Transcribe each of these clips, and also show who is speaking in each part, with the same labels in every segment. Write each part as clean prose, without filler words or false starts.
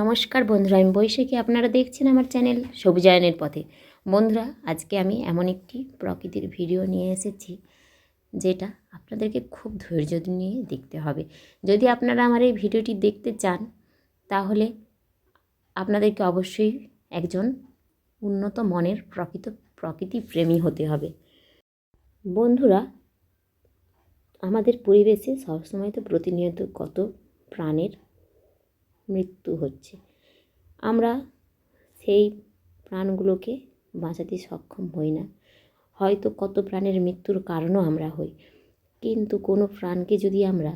Speaker 1: নমস্কার বন্ধুরা, আমি বৈশাখী। আপনারা দেখছেন আমার চ্যানেল সবুজায়নের পথে। বন্ধুরা, আজকে আমি এমন একটি প্রকৃতির ভিডিও নিয়ে এসেছি যেটা আপনাদেরকে খুব ধৈর্য নিয়ে দেখতে হবে। যদি আপনারা আমার এই ভিডিওটি দেখতে চান তাহলে আপনাদেরকে অবশ্যই একজন উন্নত মনের প্রকৃতি প্রেমী হতে হবে। বন্ধুরা, আমাদের পরিবেশে সবসময় তো প্রতিনিয়ত কত প্রাণের মৃত্যু হচ্ছে। আমরা সেই প্রাণগুলোকে বাঁচাতে সক্ষম হই না। হয়তো কত প্রাণের মৃত্যুর কারণও আমরা হই, কিন্তু কোনো প্রাণকে যদি আমরা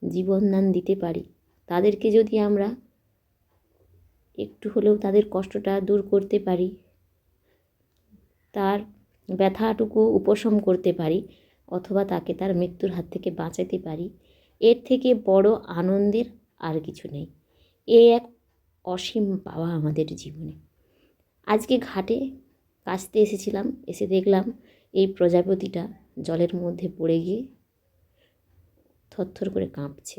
Speaker 1: জীবনদান দিতে পারি, তাদেরকে যদি আমরা একটু হলেও তাদের কষ্টটা দূর করতে পারি, তার ব্যথাটুকু উপশম করতে পারি, অথবা তাকে তার মৃত্যুর হাত থেকে বাঁচাতে পারি, এর থেকে বড় আনন্দের আর কিছু নেই। এ এক অসীম পাওয়া আমাদের জীবনে। আজকে ঘাটে কাচতে এসেছিলাম, এসে দেখলাম এই প্রজাপতিটা জলের মধ্যে পড়ে গিয়ে থরথর করে কাঁপছে।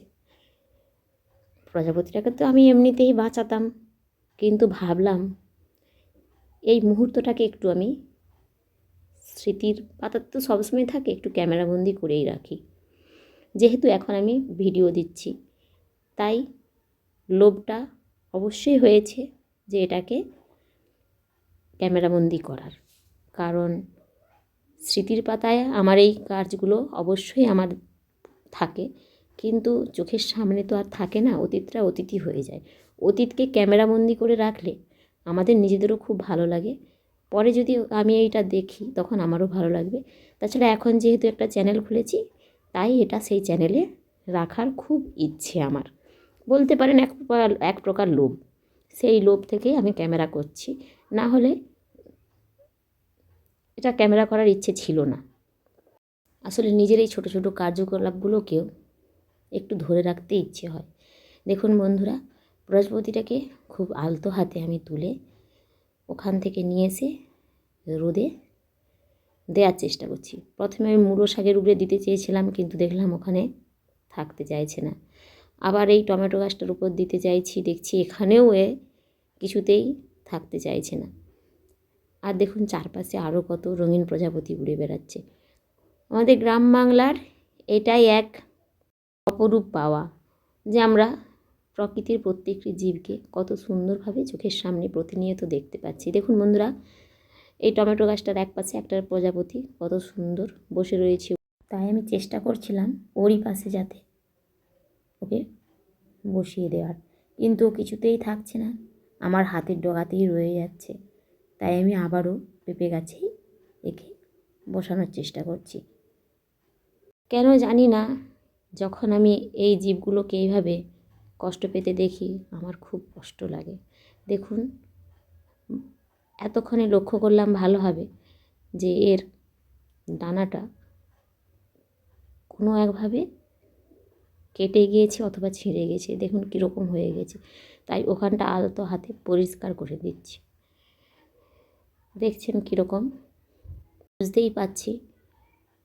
Speaker 1: প্রজাপতিটাকে তো আমি এমনিতেই বাঁচাতাম, কিন্তু ভাবলাম এই মুহূর্তটাকে একটু আমি স্মৃতির পাতার তো সবসময় থাকে, একটু ক্যামেরাবন্দি করেই রাখি। যেহেতু এখন আমি ভিডিও দিচ্ছি, তাই লোভটা অবশ্যই হয়েছে যে এটাকে ক্যামেরাবন্দি করার। কারণ স্মৃতির পাতায় আমার এই কাজগুলো অবশ্যই আমার থাকে, কিন্তু চোখের সামনে তো আর থাকে না। অতীতটা অতীতই হয়ে যায়। অতীতকে ক্যামেরাবন্দি করে রাখলে আমাদের নিজেদেরও খুব ভালো লাগে। পরে যদি আমি এইটা দেখি তখন আমারও ভালো লাগবে। তাছাড়া এখন যেহেতু একটা চ্যানেল খুলেছি, তাই এটা সেই চ্যানেলে রাখার খুব ইচ্ছে আমার। বলতে পারেন এক প্রকার লোভ। সেই লোভ থেকেই আমি ক্যামেরা করছি, না হলে এটা ক্যামেরা করার ইচ্ছে ছিল না। আসলে নিজের এই ছোটো ছোটো কার্যকলাপগুলোকেও একটু ধরে রাখতে ইচ্ছে হয়। দেখুন বন্ধুরা, প্রজাপতিটাকে খুব আলতো হাতে আমি তুলে ওখান থেকে নিয়ে এসে রোদে দেওয়ার চেষ্টা করছি। প্রথমে আমি মূলো শাকের উপরে দিতে চেয়েছিলাম, কিন্তু দেখলাম ওখানে থাকতে চাইছে না। আবার এই টমেটো গাছটার উপর দিতে চাইছি, দেখছি এখানেও কিছুতেই থাকতে চাইছে না। আর দেখুন চারপাশে আরও কত রঙিন প্রজাপতি উড়ে বেড়াচ্ছে। আমাদের গ্রাম বাংলার এটাই এক অপরূপ পাওয়া, যে আমরা প্রকৃতির প্রত্যেকটি জীবকে কত সুন্দরভাবে চোখের সামনে প্রতিনিয়ত দেখতে পাচ্ছি। দেখুন বন্ধুরা, এই টমেটো গাছটার এক পাশে একটা প্রজাপতি কত সুন্দর বসে রয়েছে। তাই আমি চেষ্টা করছিলাম ওরই পাশে যাতে ওকে বসিয়ে দেওয়ার, কিন্তু ও কিছুতেই থাকছে না, আমার হাতের ডগাতেই রয়ে যাচ্ছে। তাই আমি আবারও পেঁপে গাছেই একে বসানোর চেষ্টা করছি। কেন জানি না, যখন আমি এই জীবগুলোকে এইভাবে কষ্ট পেতে দেখি আমার খুব কষ্ট লাগে। দেখুন, এতক্ষণে লক্ষ্য করলাম ভালোভাবে যে এর ডানাটা কোনো একভাবে কেটে গিয়েছে অথবা ছিঁড়ে গেছে। দেখুন কীরকম হয়ে গেছে। তাই ওখানটা আলতো হাতে পরিষ্কার করে দিচ্ছি। দেখছেন কীরকম, বুঝতেই পাচ্ছি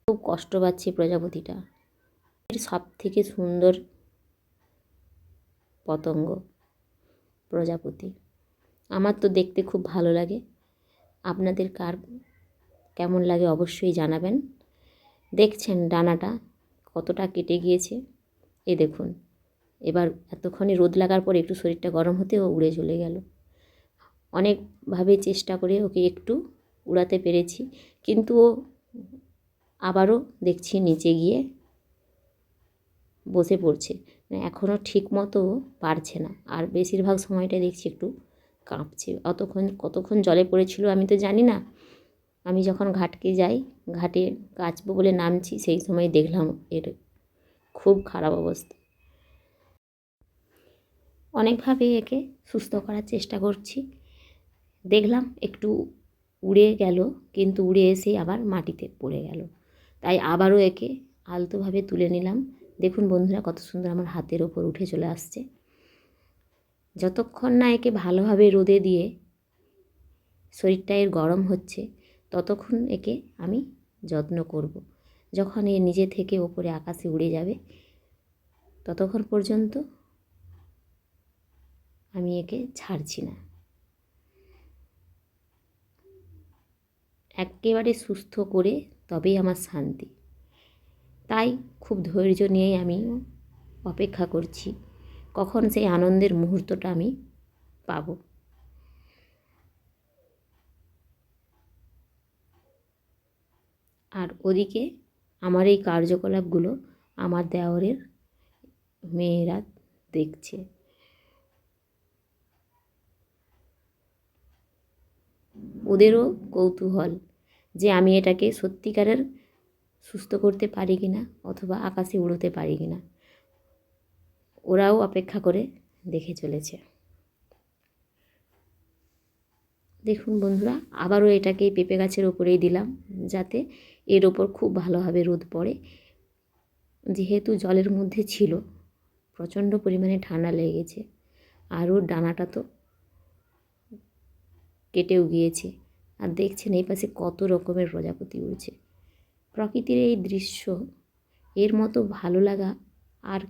Speaker 1: খুব কষ্ট পাচ্ছে প্রজাপতিটা। এর সব থেকে সুন্দর পতঙ্গ প্রজাপতি। আমার তো দেখতে খুব ভালো লাগে। আপনাদের কার কেমন লাগে অবশ্যই জানাবেন। দেখছেন ডানাটা কতটা কেটে গিয়েছে। দেখুন, এবার এতক্ষণে রোদ লাগার পর একটু শরীরটা গরম হতে ও উড়ে চলে গেল। অনেকভাবে চেষ্টা করে ওকে একটু উড়াতে পেরেছি, কিন্তু ও আবারও দেখছি নিচে গিয়ে বসে পড়ছে। এখনও ঠিক মতো পারছে না, আর বেশিরভাগ সময়টা দেখছি একটু কাঁপছে। কতক্ষণ জলে পড়েছিল আমি তো জানি না। আমি যখন ঘাটকে যাই, ঘাটে কাচবো বলে নামছি, সেই সময় দেখলাম এর খুব খারাপ অবস্থা। অনেকভাবে একে সুস্থ করার চেষ্টা করছি। দেখলাম একটু উড়ে গেল, কিন্তু উড়ে এসে আবার মাটিতে পড়ে গেল। তাই আবারও একে আলতোভাবে তুলে নিলাম। দেখুন বন্ধুরা, কত সুন্দর আমার হাতের ওপর উঠে চলে আসছে। যতক্ষণ না একে ভালোভাবে রোদে দিয়ে শরীরটা এর গরম হচ্ছে, ততক্ষণ একে আমি যত্ন করব। যখন এ নিজে থেকে ওপরে আকাশে উড়ে যাবে, ততক্ষণ পর্যন্ত আমি একে ছাড়ছি না। একেবারে সুস্থ করে তবেই আমার শান্তি। তাই খুব ধৈর্য নিয়েই আমি অপেক্ষা করছি কখন সেই আনন্দের মুহূর্তটা আমি পাব। আর ওদিকে আমার এই কার্যকলাপগুলো আমার দেওরের মেয়েরা দেখছে। ওদেরও কৌতূহল যে আমি এটাকে সত্যিকারের সুস্থ করতে পারি কি না, অথবা আকাশে উড়োতে পারি কি না। ওরাও অপেক্ষা করে দেখে চলেছে। দেখুন বন্ধুরা, আবারও এটাকে পেঁপে গাছের ওপরেই দিলাম, যাতে এর ওপর খুব ভালোভাবে রোদ পড়ে। যেহেতু জলের মধ্যে ছিল, প্রচণ্ড পরিমাণে ঠান্ডা লেগে গেছে, আর ওর ডানাটা তো কেটেও গিয়েছে। আর দেখছেন এই পাশে কত রকমের প্রজাপতি উড়ছে। প্রকৃতির এই দৃশ্য, এর মতো ভালো লাগা আর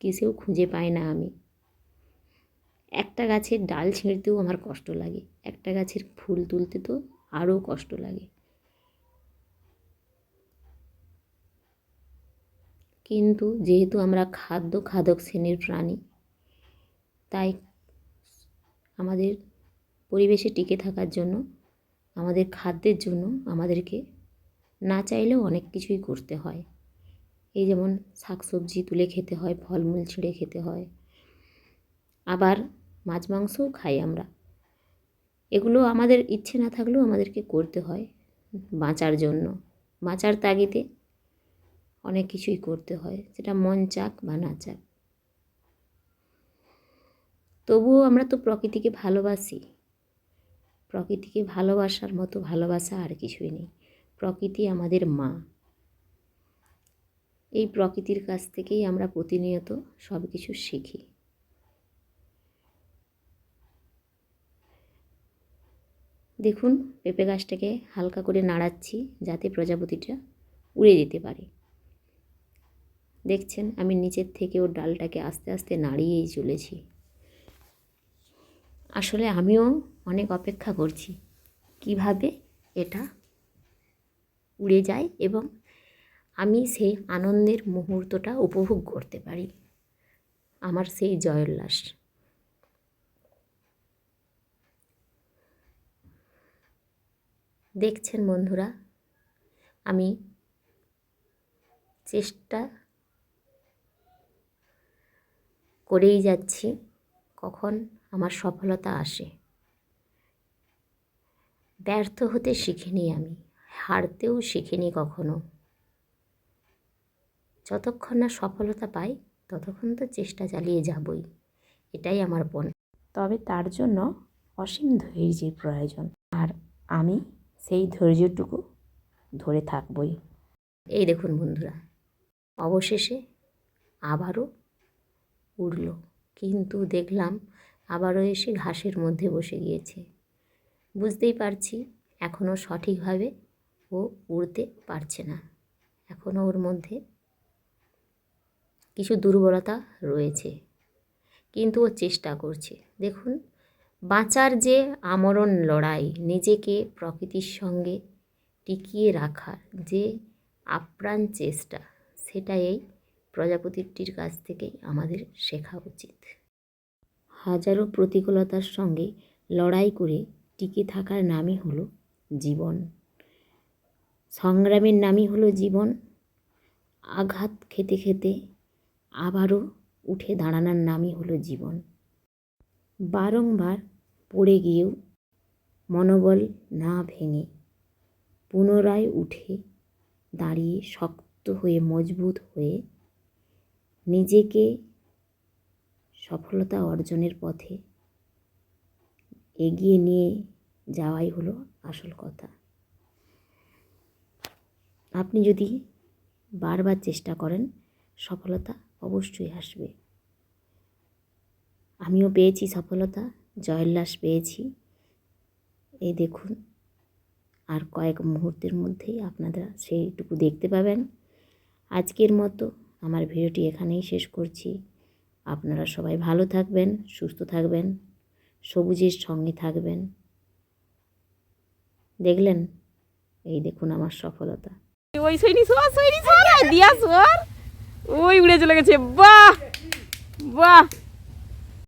Speaker 1: কিসেও খুঁজে পাই না আমি। একটা গাছের ডাল ছিঁড়তেও আমার কষ্ট লাগে, একটা গাছের ফুল তুলতে তো আরও কষ্ট লাগে। কিন্তু যেহেতু আমরা খাদক শ্রেণীর প্রাণী, তাই আমাদের পরিবেশে টিকে থাকার জন্য, আমাদের খাদ্যের জন্য আমাদেরকে না চাইলেও অনেক কিছুই করতে হয়। এই যেমন শাকসবজি তুলে খেতে হয়, ফলমূল ছিঁড়ে খেতে হয়, আবার মাছ মাংসও খাই আমরা। এগুলো আমাদের ইচ্ছে না থাকলেও আমাদেরকে করতে হয় বাঁচার জন্য। বাঁচার তাগিদে অনেক কিছুই করতে হয়, সেটা মন চাক বা না চাক। তবুও আমরা তো প্রকৃতিকে ভালোবাসি। প্রকৃতিকে ভালোবাসার মতো ভালোবাসা আর কিছুই নেই। প্রকৃতি আমাদের মা। এই প্রকৃতির কাছ থেকেই আমরা প্রতিনিয়ত সব কিছু শিখি। দেখুন, পেঁপে গাছটাকে হালকা করে নাড়াচ্ছি যাতে প্রজাপতিটা উড়ে যেতে পারে। দেখছেন আমি নিচের থেকে ওর ডালটাকে আস্তে আস্তে নাড়িয়েই চলেছি। আসলে আমিও অনেক অপেক্ষা করছি কিভাবে এটা উড়ে যায় এবং আমি সেই আনন্দের মুহূর্তটা উপভোগ করতে পারি, আমার সেই জয়োল্লাস। দেখছেন বন্ধুরা, আমি চেষ্টা করেই যাচ্ছি কখন আমার সফলতা আসে। ব্যর্থ হতে শিখিনি আমি, হারতেও শিখিনি কখনো। যতক্ষণ না সফলতা পাই ততক্ষণ তো চেষ্টা চালিয়ে যাবই, এটাই আমার পণ। তবে তার জন্য অসীম ধৈর্যের প্রয়োজন, আর আমি সেই ধৈর্যটুকু ধরে থাকবই। এই দেখুন বন্ধুরা, অবশেষে আবারও উড়ল, কিন্তু দেখলাম আবারও এসে ঘাসের মধ্যে বসে গিয়েছে। বুঝতেই পারছি এখনও সঠিকভাবে ও উড়তে পারছে না, এখনও ওর মধ্যে কিছু দুর্বলতা রয়েছে, কিন্তু ও চেষ্টা করছে। দেখুন, বাঁচার যে আমরণ লড়াই, নিজেকে প্রকৃতির সঙ্গে টিকিয়ে রাখার যে আপ্রাণ চেষ্টা, সেটা এই প্রজাপতিটির কাছ থেকেই আমাদের শেখা উচিত। হাজারো প্রতিকূলতার সঙ্গে লড়াই করে টিকে থাকার নামই হলো জীবন। সংগ্রামের নামই হলো জীবন। আঘাত খেতে খেতে আবারও উঠে দাঁড়ানোর নামই হলো জীবন। বারংবার পড়ে গিয়েও মনোবল না ভেঙে পুনরায় উঠে দাঁড়িয়ে শক্ত হয়ে মজবুত হয়ে নিজেকে সফলতা অর্জনের পথে এগিয়ে নিয়ে যাওয়াই হলো আসল কথা। আপনি যদি বারবার চেষ্টা করেন, সফলতা অবশ্যই আসবে। আমিও পেয়েছি সফলতা, জয়োল্লাস পেয়েছি। এই দেখুন, আর কয়েক মুহূর্তের মধ্যেই আপনারা সেইটুকু দেখতে পাবেন। আজকের মতো আমার ভিডিওটি এখানেই শেষ করছি। আপনারা সবাই ভালো থাকবেন, সুস্থ থাকবেন। সবুজের সঙ্গে থাকবেন। দেখলেন, এই দেখুন আমার সফলতা।
Speaker 2: ওই সৈনি সোয়ার দিয়া সোয়ার ওই উড়ে চলে গেছে। বাহ বাহ।